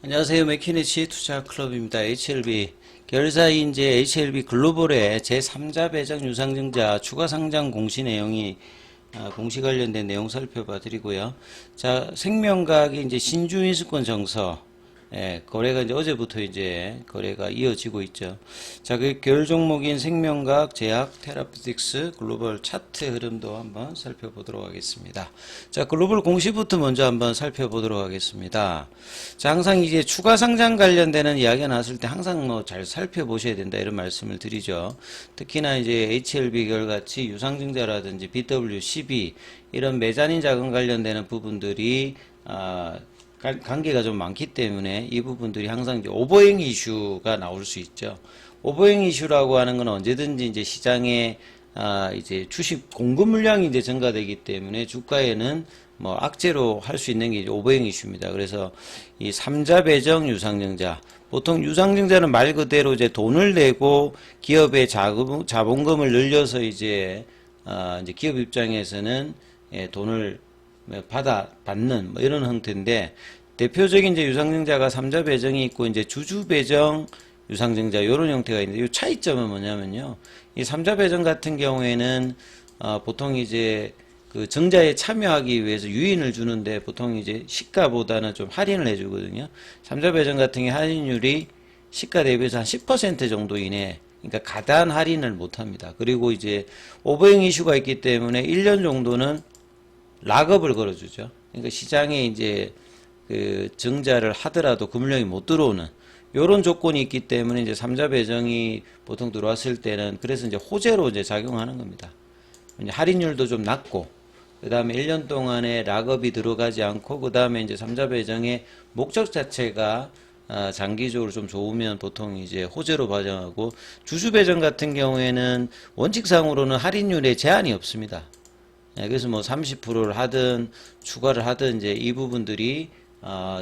안녕하세요. 맥키네치 투자클럽입니다. HLB 결사인 이제 HLB 글로벌의 제3자 배정 유상증자 추가 상장 공시 내용이 공시 관련된 내용 살펴봐 드리고요. 자, 생명과학이 이제 신주인수권 정서 거래가 이제 어제부터 이제 거래가 이어지고 있죠. 자, 그 계열 종목인 생명과학, 제약, 테라피틱스, 글로벌 차트 흐름도 한번 살펴보도록 하겠습니다. 자, 글로벌 공시부터 먼저 한번 살펴보도록 하겠습니다. 자, 항상 이제 추가 상장 관련되는 이야기가 나왔을 때 항상 뭐 잘 살펴보셔야 된다 이런 말씀을 드리죠. 특히나 이제 HLB 결 같이 유상증자라든지 BWCB 이런 메자닌 자금 관련되는 부분들이 관계가 좀 많기 때문에 이 부분들이 항상 이제 오버행 이슈가 나올 수 있죠. 오버행 이슈라고 하는 건 언제든지 이제 시장에 이제 주식 공급 물량이 이제 증가되기 때문에 주가에는 뭐 악재로 할 수 있는 게 이제 오버행 이슈입니다. 그래서 이 3자 배정 유상증자, 보통 유상증자는 말 그대로 이제 돈을 내고 기업의 자본금을 늘려서 이제 기업 입장에서는 돈을 받는 뭐 이런 형태인데, 대표적인 이제 유상증자가 3자 배정이 있고 이제 주주 배정 유상증자 이런 형태가 있는데, 이 차이점은 뭐냐면요, 이 3자 배정 같은 경우에는 보통 이제 그 증자에 참여하기 위해서 유인을 주는데 보통 이제 시가보다는 좀 할인을 해주거든요. 3자 배정 같은 게 할인율이 시가 대비해서 한 10% 정도 이내, 그러니까 가단 할인을 못합니다. 그리고 이제 오버행 이슈가 있기 때문에 1년 정도는 락업을 걸어주죠. 그러니까 시장에 이제 그 증자를 하더라도 그 물량이 못 들어오는 요런 조건이 있기 때문에 이제 3자 배정이 보통 들어왔을 때는 그래서 이제 호재로 이제 작용하는 겁니다. 이제 할인율도 좀 낮고, 그 다음에 1년 동안에 락업이 들어가지 않고, 그 다음에 이제 3자 배정의 목적 자체가 장기적으로 좀 좋으면 보통 이제 호재로 발전하고, 주주 배정 같은 경우에는 원칙상으로는 할인율에 제한이 없습니다. 그래서 뭐 30%를 하든 추가를 하든 이제 이 부분들이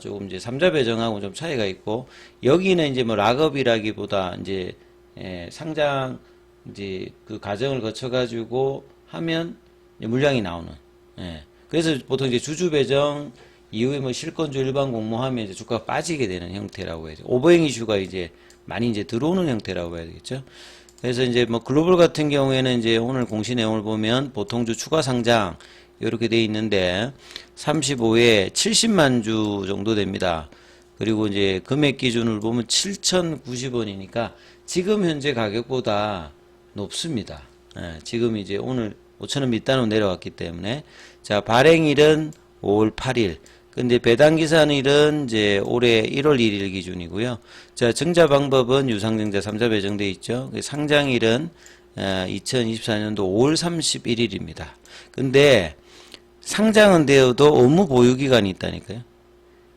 조금 이제 3자 배정하고 좀 차이가 있고, 여기는 이제 뭐 락업이라기보다 이제 상장 이제 그 과정을 거쳐 가지고 하면 물량이 나오는. 그래서 보통 이제 주주 배정 이후에 뭐 실권주 일반 공모하면 이제 주가가 빠지게 되는 형태라고 해야죠. 오버행 이슈가 이제 많이 이제 들어오는 형태라고 해야 되겠죠. 그래서 이제 뭐 글로벌 같은 경우에는 이제 오늘 공시 내용을 보면 보통주 추가 상장 이렇게 돼 있는데 35에 70만 주 정도 됩니다. 그리고 이제 금액 기준을 보면 7,090원이니까 지금 현재 가격보다 높습니다. 지금 이제 오늘 5,000원 밑단으로 내려왔기 때문에. 자, 발행일은 5월 8일. 근데 배당 기산일은 이제 올해 1월 1일 기준이고요. 자, 증자 방법은 유상증자 3자 배정돼 있죠. 상장일은 2024년도 5월 31일입니다. 근데 상장은 되어도 업무 보유 기간이 있다니까요.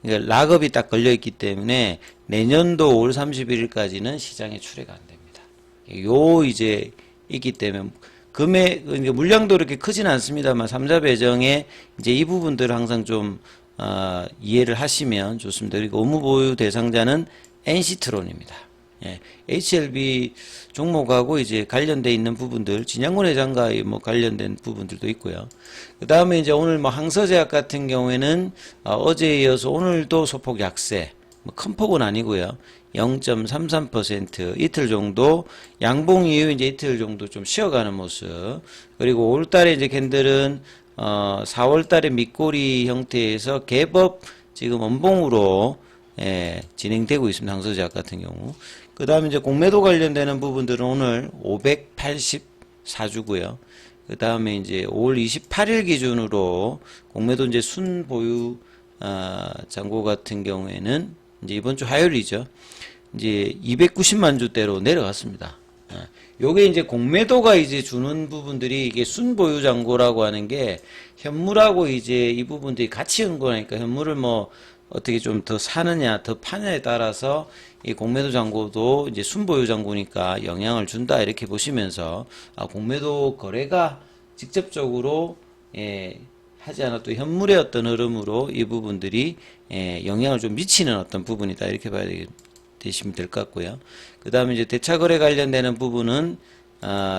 그러니까 락업이 딱 걸려 있기 때문에 내년도 5월 31일까지는 시장에 출회가 안 됩니다. 요 이제 있기 때문에 금액 물량도 이렇게 크진 않습니다만 3자 배정에 이제 이 부분들을 항상 좀 이해를 하시면 좋습니다. 그리고 업무 보유 대상자는 NC트론입니다. HLB 종목하고 이제 관련돼 있는 부분들, 진양군 회장과 뭐 관련된 부분들도 있고요. 그 다음에 이제 오늘 뭐 항서제약 같은 경우에는 어제에 이어서 오늘도 소폭 약세, 뭐 큰 폭은 아니고요. 0.33% 이틀 정도 양봉 이후 이제 이틀 정도 좀 쉬어가는 모습. 그리고 5월달에 이제 캔들은 4월달에 밑꼬리 형태에서 갭업 지금 원봉으로 진행되고 있습니다. 항서제약 같은 경우. 그 다음에 이제 공매도 관련되는 부분들은 오늘 584주고요. 그 다음에 이제 5월 28일 기준으로 공매도 이제 순보유 잔고 같은 경우에는 이제 이번 주 화요일이죠. 이제 290만 주대로 내려갔습니다. 요게 이제 공매도가 이제 주는 부분들이 이게 순보유 잔고라고 하는 게 현물하고 이제 이 부분들이 같이 연구하니까 현물을 뭐 어떻게 좀 더 사느냐 더 파느냐에 따라서 이 공매도 잔고도 이제 순보유 잔고니까 영향을 준다 이렇게 보시면서 공매도 거래가 직접적으로 하지 않아도 현물의 어떤 흐름으로 이 부분들이 영향을 좀 미치는 어떤 부분이다 이렇게 봐야 되시면 될 것 같고요. 그 다음에 이제 대차거래 관련되는 부분은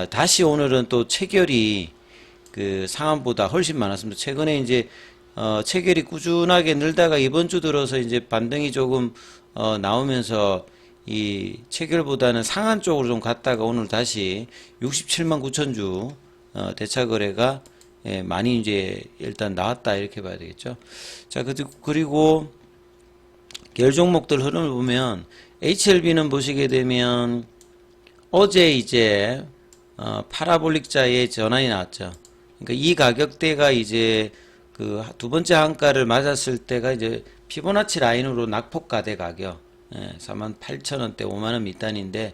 다시 오늘은 또 체결이 그 상한보다 훨씬 많았습니다. 최근에 이제 체결이 꾸준하게 늘다가 이번 주 들어서 이제 반등이 조금 나오면서 이 체결보다는 상한 쪽으로 좀 갔다가 오늘 다시 67만 9천 주 대차 거래가 예, 많이 이제 일단 나왔다 이렇게 봐야 되겠죠. 자, 그리고 계열 종목들 흐름을 보면 HLB는 보시게 되면 어제 이제 파라볼릭자의 전환이 나왔죠. 그러니까 이 가격대가 이제 그 두 번째 한가를 맞았을 때가 이제 피보나치 라인으로 낙폭가대 가격 48,000원대 5만원 밑단인데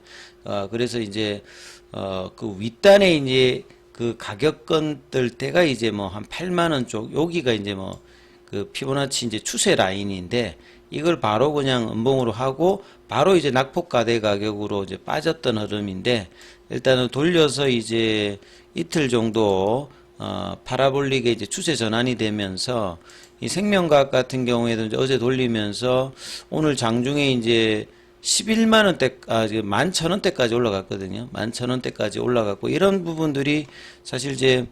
그래서 이제 그 윗단에 이제 그 가격권 뜰 때가 이제 뭐 한 8만원 쪽 여기가 이제 뭐 그 피보나치 이제 추세 라인인데 이걸 바로 그냥 음봉으로 하고 바로 이제 낙폭가대 가격으로 이제 빠졌던 흐름인데 일단은 돌려서 이제 이틀 정도 파라볼릭의 이제 추세 전환이 되면서 이 생명과학 같은 경우에도 이제 어제 돌리면서 오늘 장중에 이제 11만원대, 11,000원대까지 올라갔거든요. 11,000원대까지 올라갔고, 이런 부분들이 사실 이제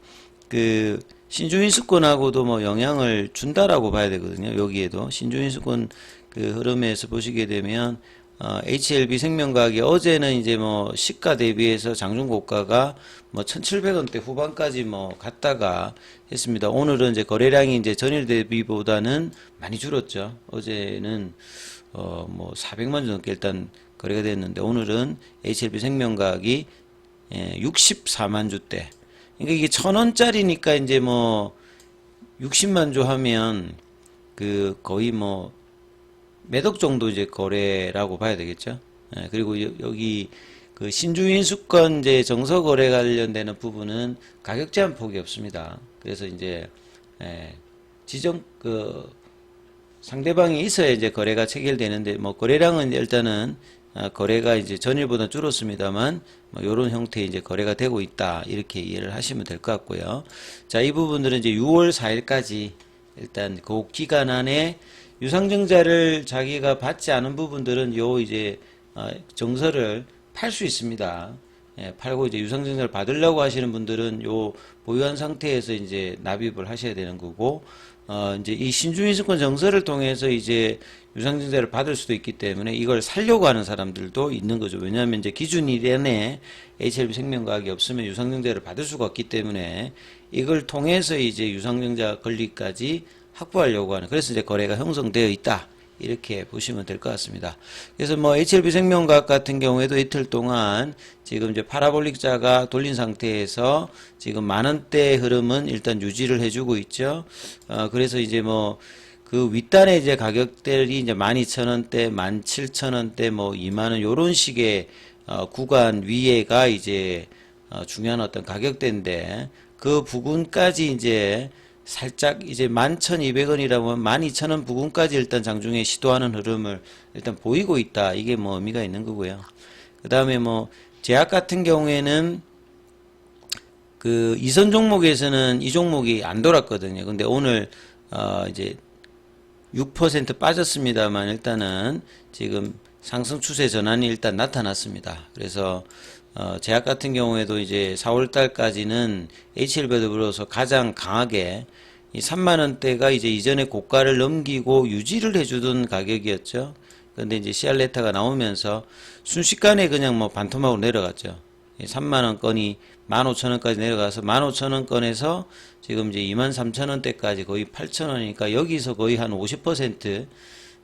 그 신주인수권하고도 뭐 영향을 준다라고 봐야 되거든요. 여기에도. 신주인수권 그 흐름에서 보시게 되면, HLB 생명과학이 어제는 이제 뭐 시가 대비해서 장중 고가가 뭐 1,700원대 후반까지 뭐 갔다가 했습니다. 오늘은 이제 거래량이 이제 전일 대비보다는 많이 줄었죠. 어제는 뭐 400만 주 넘게 일단 거래가 됐는데 오늘은 HLB 생명과학이 64만 주대. 그러니까 이게 1,000원짜리니까 이제 뭐 60만 주 하면 그 거의 뭐 매덕 정도 이제 거래라고 봐야 되겠죠. 그리고 여기 그 신주인수권 이제 정서 거래 관련되는 부분은 가격 제한 폭이 없습니다. 그래서 이제 지정 그 상대방이 있어야 이제 거래가 체결되는데 뭐 거래량은 일단은 거래가 이제 전일보다 줄었습니다만 뭐 이런 형태의 이제 거래가 되고 있다 이렇게 이해를 하시면 될 것 같고요. 자, 이 부분들은 이제 6월 4일까지 일단 그 기간 안에 유상증자를 자기가 받지 않은 부분들은 요 이제 정서를 팔 수 있습니다. 팔고 이제 유상증자를 받으려고 하시는 분들은 요 보유한 상태에서 이제 납입을 하셔야 되는 거고 이제 이 신주인수권 정서를 통해서 이제 유상증자를 받을 수도 있기 때문에 이걸 살려고 하는 사람들도 있는 거죠. 왜냐하면 이제 기준일에는 HLB 생명과학이 없으면 유상증자를 받을 수가 없기 때문에 이걸 통해서 이제 유상증자 권리까지 확보하려고 하는, 그래서 이제 거래가 형성되어 있다 이렇게 보시면 될 것 같습니다. 그래서 뭐 HLB 생명과학 같은 경우에도 이틀 동안 지금 이제 파라볼릭자가 돌린 상태에서 지금 만원대 흐름은 일단 유지를 해주고 있죠. 그래서 이제 뭐 그 윗단에 이제 가격대들이 이제 12,000원대, 17,000원대, 뭐 2만원 요런 식의 구간 위에가 이제 중요한 어떤 가격대인데 그 부근까지 이제 살짝 이제 11,200원이라면 12,000원 부근까지 일단 장중에 시도하는 흐름을 일단 보이고 있다. 이게 뭐 의미가 있는 거고요. 그 다음에 뭐 제약 같은 경우에는 그 이선 종목에서는 이 종목이 안 돌았거든요. 근데 오늘 이제 6% 빠졌습니다만 일단은 지금 상승 추세 전환이 일단 나타났습니다. 그래서 제약 같은 경우에도 이제 4월 달까지는 HLB에 더불어서 가장 강하게 이 3만원대가 이제 이전에 고가를 넘기고 유지를 해주던 가격이었죠. 그런데 이제 시알레타가 나오면서 순식간에 그냥 뭐 반토막으로 내려갔죠. 3만원권이 15,000원까지 내려가서 15,000원권에서 지금 이제 23,000원대까지 거의 8,000원이니까 여기서 거의 한 50%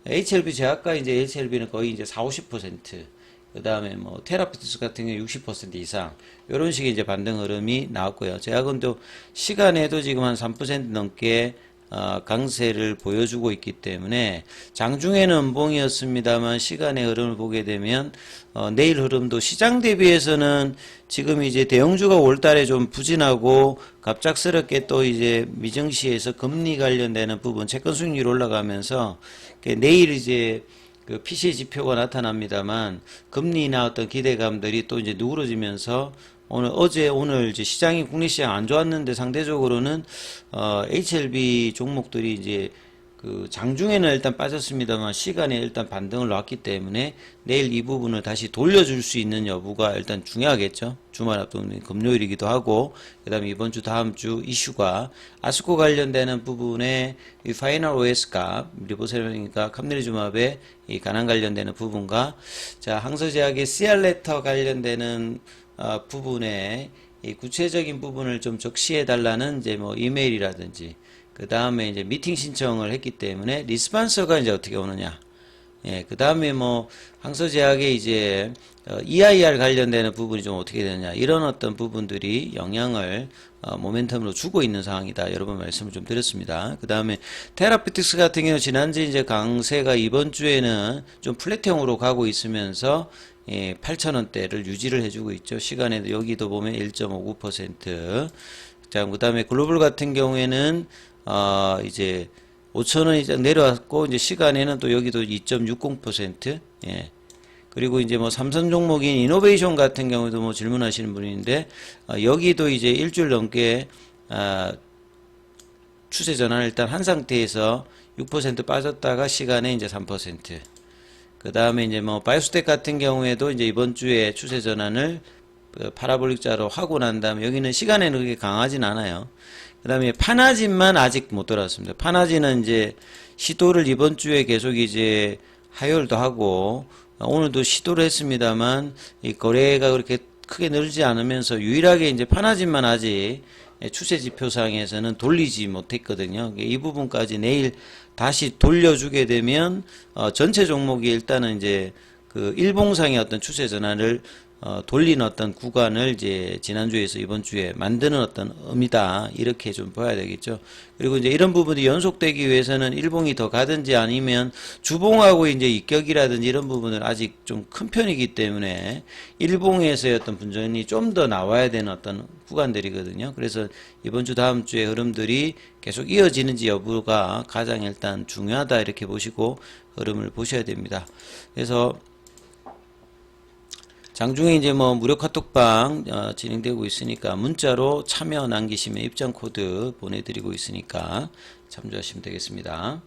HLB 제약과 이제 HLB는 거의 이제 40-50%. 그 다음에 뭐 테라피투스 같은 경우 60% 이상 이런 식의 이제 반등 흐름이 나왔고요. 제약은 또 시간에도 지금 한 3% 넘게 강세를 보여주고 있기 때문에 장중에는 음봉이었습니다만 시간의 흐름을 보게 되면 내일 흐름도 시장 대비해서는 지금 이제 대형주가 올 달에 좀 부진하고 갑작스럽게 또 이제 미증시에서 금리 관련되는 부분 채권 수익률이 올라가면서 내일 이제 그 PC의 지표가 나타납니다만 금리나 어떤 기대감들이 또 이제 누그러지면서 오늘 이제 시장이 국내 시장 안 좋았는데 상대적으로는 HLB 종목들이 이제 그 장중에는 일단 빠졌습니다만 시간에 일단 반등을 놨기 때문에 내일 이 부분을 다시 돌려줄 수 있는 여부가 일단 중요하겠죠. 주말 앞둔 금요일이기도 하고, 그 다음에 이번 주 다음 주 이슈가 아스코 관련되는 부분에 이 파이널 OS 값, 리포트 설명이니까 캄리주맙의 이 간암 관련되는 부분과, 자, 항서제약의 CR 레터 관련되는 부분에 이 구체적인 부분을 좀 적시해 달라는 이제 뭐 이메일이라든지, 그 다음에 이제 미팅 신청을 했기 때문에 리스판서가 이제 어떻게 오느냐. 예, 그 다음에 뭐 항서제약의 이제 EIR 관련되는 부분이 좀 어떻게 되느냐. 이런 어떤 부분들이 영향을 모멘텀으로 주고 있는 상황이다. 여러 번 말씀을 좀 드렸습니다. 그 다음에 테라피틱스 같은 경우 지난주 이제 강세가 이번 주에는 좀 플랫형으로 가고 있으면서 8,000원대를 유지를 해주고 있죠. 시간에도 여기도 보면 1.59%. 자, 그 다음에 글로벌 같은 경우에는 이제 5,000원 이상 내려왔고, 이제 시간에는 또 여기도 2.60%. 예. 그리고 이제 뭐 삼선 종목인 이노베이션 같은 경우도 뭐 질문하시는 분인데, 여기도 이제 일주일 넘게, 추세 전환을 일단 한 상태에서 6% 빠졌다가 시간에 이제 3%. 그 다음에 이제 뭐 바이오스텍 같은 경우에도 이제 이번 주에 추세 전환을 파라볼릭자로 하고 난 다음에 여기는 시간에는 그렇게 강하진 않아요. 그 다음에 파나진만 아직 못 돌아왔습니다. 파나진은 이제 시도를 이번 주에 계속 이제 하혈도 하고 오늘도 시도를 했습니다만 이 거래가 그렇게 크게 늘지 않으면서 유일하게 이제 파나진만 아직 추세 지표상에서는 돌리지 못했거든요. 이 부분까지 내일 다시 돌려주게 되면 전체 종목이 일단은 이제 그 일봉상의 어떤 추세 전환을 돌리는 어떤 구간을 이제 지난주에서 이번 주에 만드는 어떤 의미다. 이렇게 좀 봐야 되겠죠. 그리고 이제 이런 부분이 연속되기 위해서는 일봉이 더 가든지 아니면 주봉하고 이제 입격이라든지 이런 부분은 아직 좀 큰 편이기 때문에 일봉에서의 어떤 분전이 좀 더 나와야 되는 어떤 구간들이거든요. 그래서 이번 주 다음 주에 흐름들이 계속 이어지는지 여부가 가장 일단 중요하다. 이렇게 보시고 흐름을 보셔야 됩니다. 그래서 장중에 이제 뭐 무료 카톡방 진행되고 있으니까 문자로 참여 남기시면 입장 코드 보내드리고 있으니까 참조하시면 되겠습니다.